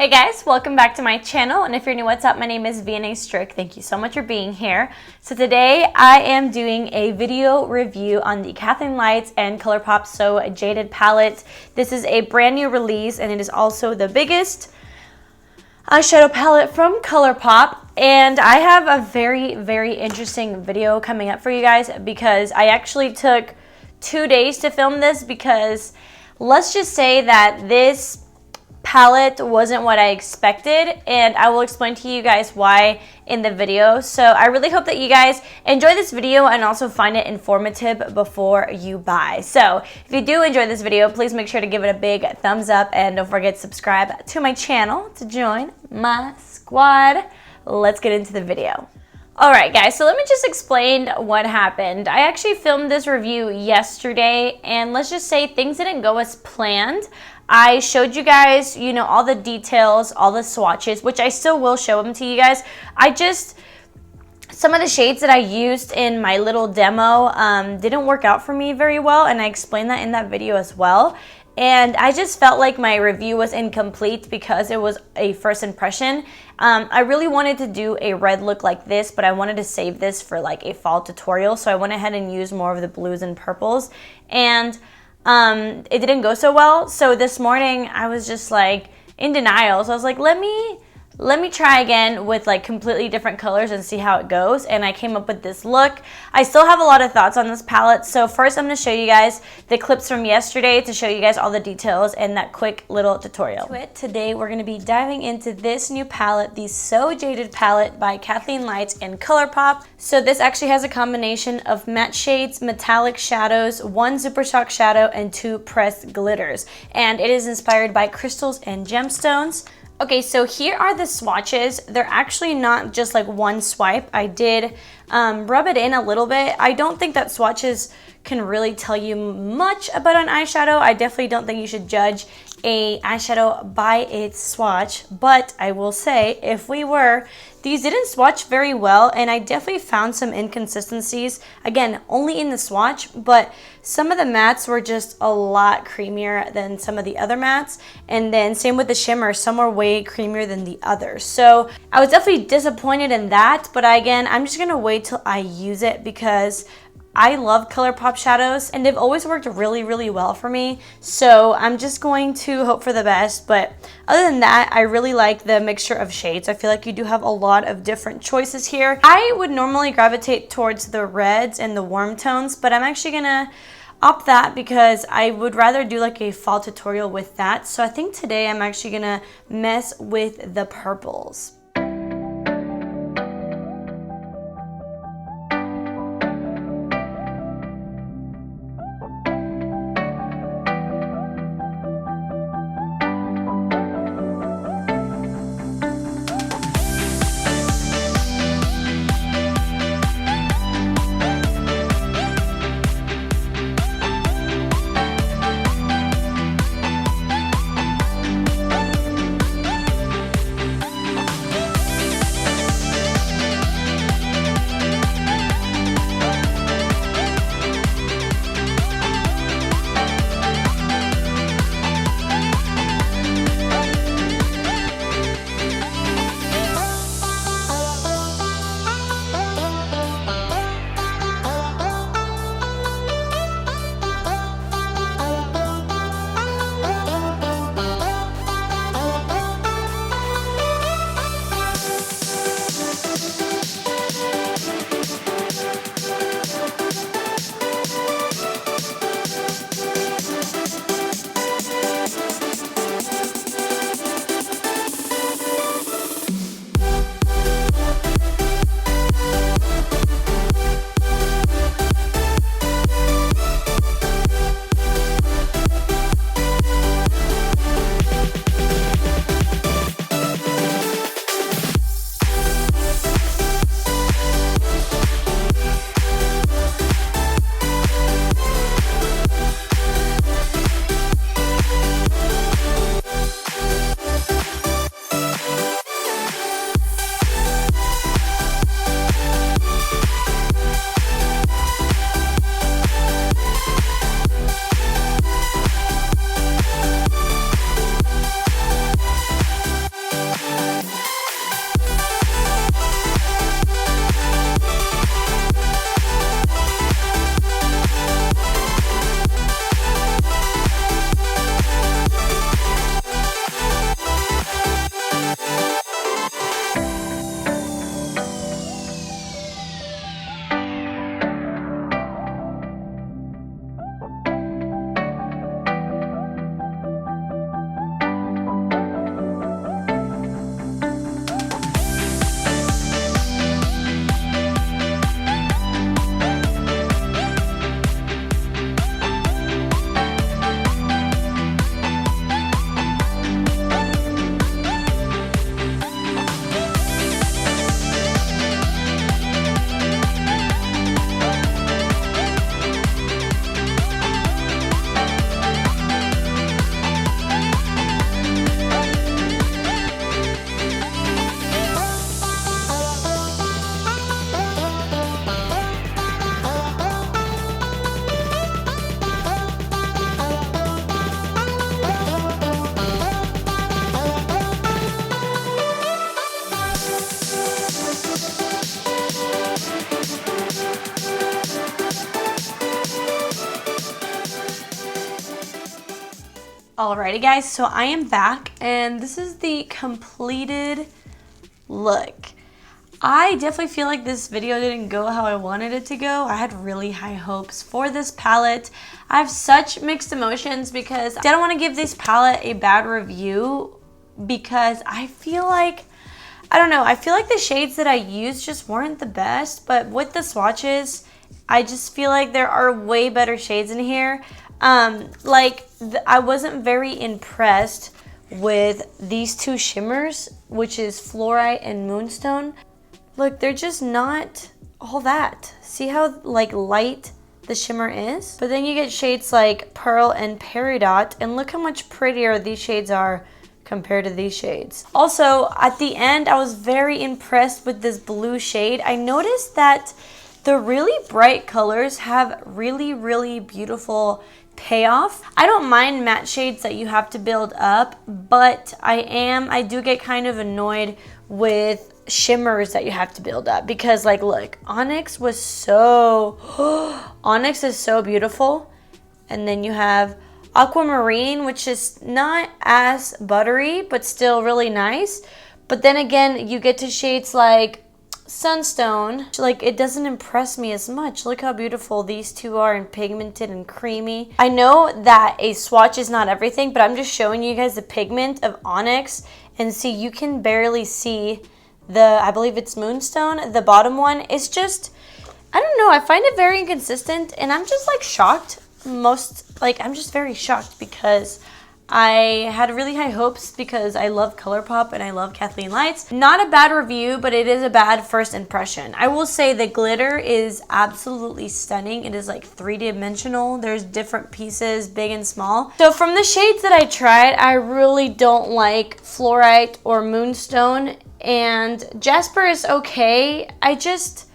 Hey guys, welcome back to my channel, and if you're new, what's up? My name is vianney.strick. Thank you so much for being here. So today I am doing a video review on the Kathleen Lights and ColourPop So Jaded palette. This is a brand new release, and it is also the biggest eyeshadow palette from ColourPop. And I have a very interesting video coming up for you guys because I actually took 2 days to film this because let's just say that this palette wasn't what I expected, and I will explain to you guys why in the video. So I really hope that you guys enjoy this video and also find it informative before you buy. So if you do enjoy this video, please make sure to give it a big thumbs up and don't forget to subscribe to my channel to join my squad. Let's get into the video. Alright guys, so let me just explain what happened. I actually filmed this review yesterday, and let's just say things didn't go as planned. I showed you guys, you know, all the details, all the swatches, which I still will show them to you guys. Some of the shades that I used in my little demo didn't work out for me very well, and I explained that in that video as well. And I just felt like my review was incomplete because it was a first impression. I really wanted to do a red look like this, but I wanted to save this for like a fall tutorial, so I went ahead and used more of the blues and purples, and it didn't go so well. So this morning I was just like in denial, so I was like, let me try again with like completely different colors and see how it goes. And I came up with this look. I still have a lot of thoughts on this palette, so first I'm going to show you guys the clips from yesterday to show you guys all the details and that quick little tutorial. Today we're going to be diving into this new palette, the So Jaded palette by Kathleen Lights and ColourPop. So this actually has a combination of matte shades, metallic shadows, 1 super shock shadow, and 2 pressed glitters, and it is inspired by crystals and gemstones. Okay, so here are the swatches. They're actually not just like one swipe. I did rub it in a little bit. I don't think that swatches can really tell you much about an eyeshadow. I definitely don't think you should judge a eyeshadow by its swatch, but I will say if we were, these didn't swatch very well, and I definitely found some inconsistencies, again, only in the swatch, but some of the mattes were just a lot creamier than some of the other mattes, and then same with the shimmer, some were way creamier than the others. So I was definitely disappointed in that, but again, I'm just gonna wait till I use it because I love ColourPop shadows and they've always worked really well for me. So I'm just going to hope for the best. But other than that, I really like the mixture of shades. I feel like you do have a lot of different choices here. I would normally gravitate towards the reds and the warm tones, but I'm actually gonna opt that because I would rather do like a fall tutorial with that. So I think today I'm actually gonna mess with the purples. Alrighty guys, so I am back and this is the completed look. I definitely feel like this video didn't go how I wanted it to go. I had really high hopes for this palette. I have such mixed emotions because I don't want to give this palette a bad review because I feel like, I don't know, I feel like the shades that I used just weren't the best, but with the swatches, I just feel like there are way better shades in here. I wasn't very impressed with these two shimmers, which is Fluorite and Moonstone. Look, they're just not all that. See how like light the shimmer is? But then you get shades like Pearl and Peridot, and look how much prettier these shades are compared to these shades. Also, at the end, I was very impressed with this blue shade. I noticed that the really bright colors have really, really beautiful payoff. I don't mind matte shades that you have to build up, but I do get kind of annoyed with shimmers that you have to build up because like look, Onyx was so Onyx is so beautiful, and then you have Aquamarine, which is not as buttery but still really nice, but then again you get to shades like Sunstone, like it doesn't impress me as much. Look how beautiful these two are and pigmented and creamy. I know that a swatch is not everything, but I'm just showing you guys the pigment of Onyx, and see, you can barely see the, I believe it's Moonstone, the bottom one. It's just, I don't know, I find it very inconsistent, and I'm just like shocked. I'm just very shocked because I had really high hopes because I love ColourPop and I love Kathleen lights. Not a bad review, but it is a bad first impression. I will say the glitter is absolutely stunning. It is like three-dimensional. There's different pieces, big and small. So from the shades that I tried, I really don't like Fluorite or Moonstone, and Jasper is okay. I just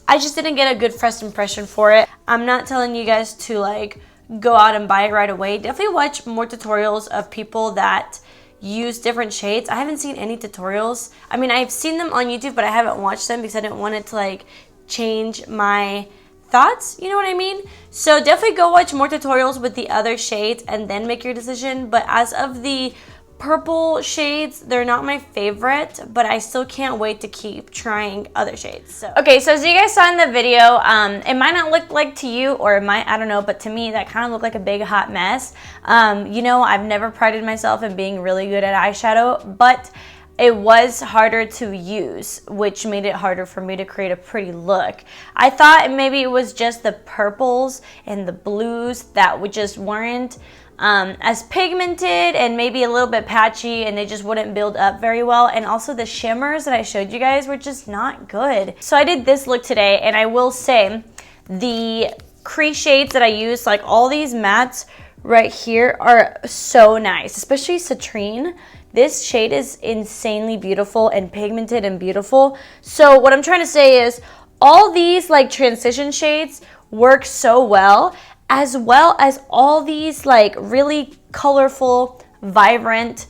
didn't get a good first impression for it. I'm not telling you guys to like go out and buy it right away. Definitely watch more tutorials of people that use different shades. I haven't seen any tutorials. I mean, I've seen them on YouTube, but I haven't watched them because I didn't want it to like change my thoughts, you know what I mean? So definitely go watch more tutorials with the other shades and then make your decision. But as of the purple shades, they're not my favorite, but I still can't wait to keep trying other shades. So okay, so as you guys saw in the video, it might not look like to you, or it might, I don't know, but to me that kind of looked like a big hot mess. You know, I've never prided myself in being really good at eyeshadow, but it was harder to use, which made it harder for me to create a pretty look. I thought maybe it was just the purples and the blues that just weren't as pigmented and maybe a little bit patchy, and they just wouldn't build up very well. And also the shimmers that I showed you guys were just not good. So I did this look today, and I will say the crease shades that I used, like all these mattes right here, are so nice, especially Citrine. This shade is insanely beautiful and pigmented and beautiful. So what I'm trying to say is all these like transition shades work so well as all these like really colorful, vibrant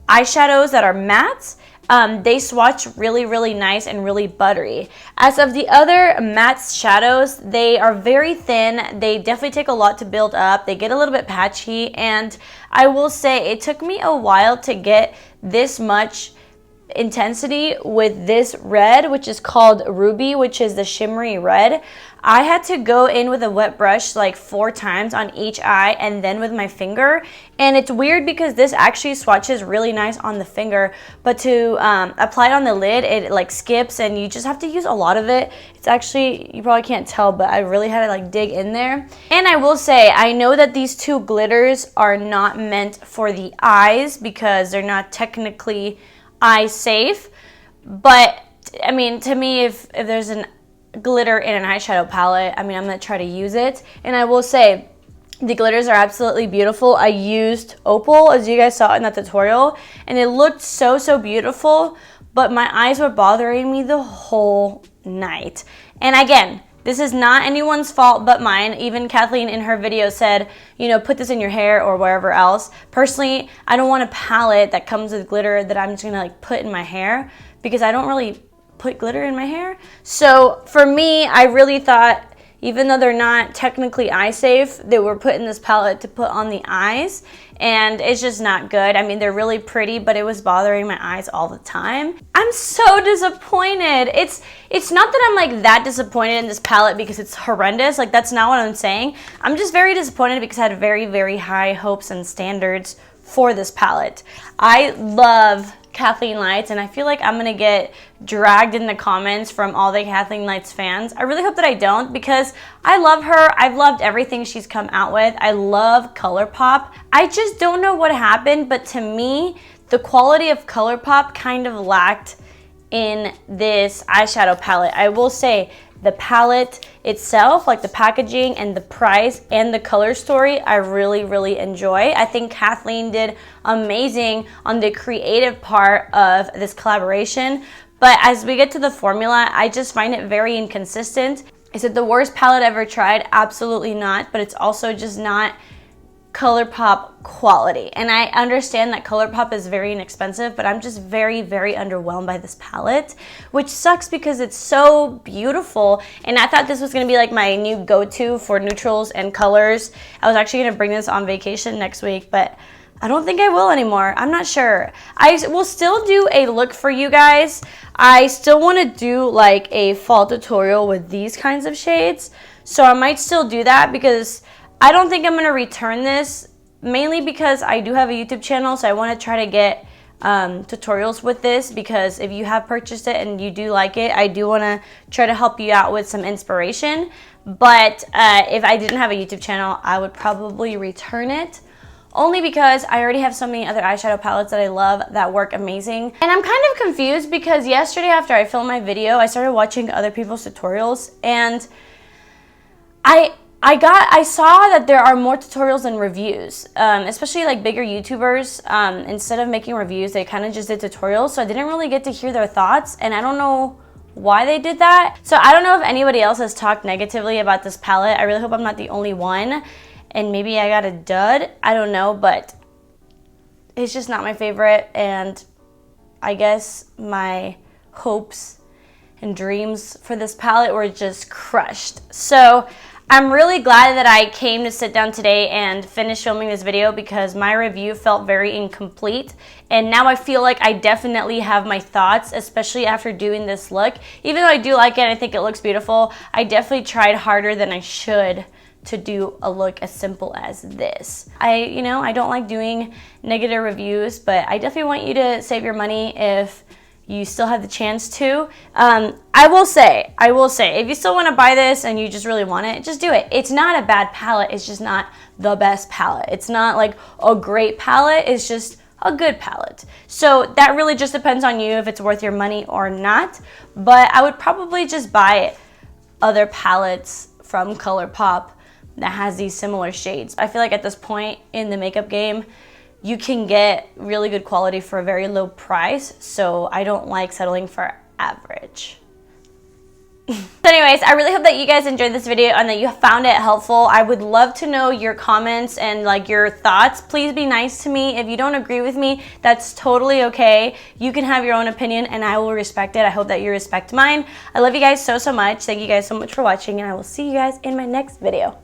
eyeshadows that are mattes. They swatch really, really nice and really buttery. As of the other matte shadows, they are very thin. They definitely take a lot to build up. They get a little bit patchy, and I will say it took me a while to get this much intensity with this red, which is called Ruby, which is the shimmery red. I had to go in with a wet brush like 4 times on each eye and then with my finger, and it's weird because this actually swatches really nice on the finger, but to apply it on the lid, it like skips and you just have to use a lot of it. It's actually, you probably can't tell, but I really had to like dig in there. And I will say, I know that these two glitters are not meant for the eyes because they're not technically eye safe, but I mean, to me, if there's an glitter in an eyeshadow palette, I mean, I'm gonna try to use it. And I will say the glitters are absolutely beautiful. I used Opal, as you guys saw in that tutorial, and it looked so beautiful, but my eyes were bothering me the whole night. And again, this is not anyone's fault but mine. Even Kathleen in her video said, you know, put this in your hair or wherever else. Personally, I don't want a palette that comes with glitter that I'm just gonna like put in my hair because I don't really put glitter in my hair. So for me, I really thought, even though they're not technically eye safe. They were put in this palette to put on the eyes, and it's just not good. I mean, they're really pretty, but it was bothering my eyes all the time. I'm so disappointed. It's not that I'm like that disappointed in this palette because it's horrendous. Like, that's not what I'm saying. I'm just very disappointed because I had very, very high hopes and standards for this palette. I love Kathleen Lights, and I feel like I'm gonna get dragged in the comments from all the Kathleen Lights fans. I really hope that I don't, because I love her. I've loved everything she's come out with. I love ColourPop. I just don't know what happened, but to me, the quality of ColourPop kind of lacked in this eyeshadow palette. I will say the palette itself, like the packaging and the price and the color story, I really, really enjoy. I think Kathleen did amazing on the creative part of this collaboration. But as we get to the formula, I just find it very inconsistent. Is it the worst palette ever tried? Absolutely not. But it's also just not ColourPop quality. And I understand that ColourPop is very inexpensive, but I'm just very, very underwhelmed by this palette, which sucks because it's so beautiful. And I thought this was gonna be like my new go-to for neutrals and colors. I was actually gonna bring this on vacation next week, but I don't think I will anymore. I'm not sure. I will still do a look for you guys. I still wanna do like a fall tutorial with these kinds of shades. So I might still do that, because I don't think I'm going to return this, mainly because I do have a YouTube channel, so I want to try to get tutorials with this, because if you have purchased it and you do like it, I do want to try to help you out with some inspiration. But if I didn't have a YouTube channel, I would probably return it, only because I already have so many other eyeshadow palettes that I love that work amazing. And I'm kind of confused because yesterday after I filmed my video, I started watching other people's tutorials, and I saw that there are more tutorials than reviews, especially like bigger YouTubers. Instead of making reviews, they kind of just did tutorials, so I didn't really get to hear their thoughts, and I don't know why they did that. So I don't know if anybody else has talked negatively about this palette. I really hope I'm not the only one, and maybe I got a dud. I don't know, but it's just not my favorite, and I guess my hopes and dreams for this palette were just crushed. So I'm really glad that I came to sit down today and finish filming this video, because my review felt very incomplete, and now I feel like I definitely have my thoughts, especially after doing this look. Even though I do like it and I think it looks beautiful, I definitely tried harder than I should to do a look as simple as this. I don't like doing negative reviews, but I definitely want you to save your money if you still have the chance to. I will say, if you still want to buy this and you just really want it, just do it. It's not a bad palette, it's just not the best palette. It's not like a great palette, it's just a good palette. So that really just depends on you if it's worth your money or not. But I would probably just buy other palettes from ColourPop that has these similar shades. I feel like at this point in the makeup game, you can get really good quality for a very low price, so I don't like settling for average. So anyways, I really hope that you guys enjoyed this video and that you found it helpful. I would love to know your comments and like your thoughts. Please be nice to me. If you don't agree with me, that's totally okay. You can have your own opinion and I will respect it. I hope that you respect mine. I love you guys so, so much. Thank you guys so much for watching, and I will see you guys in my next video.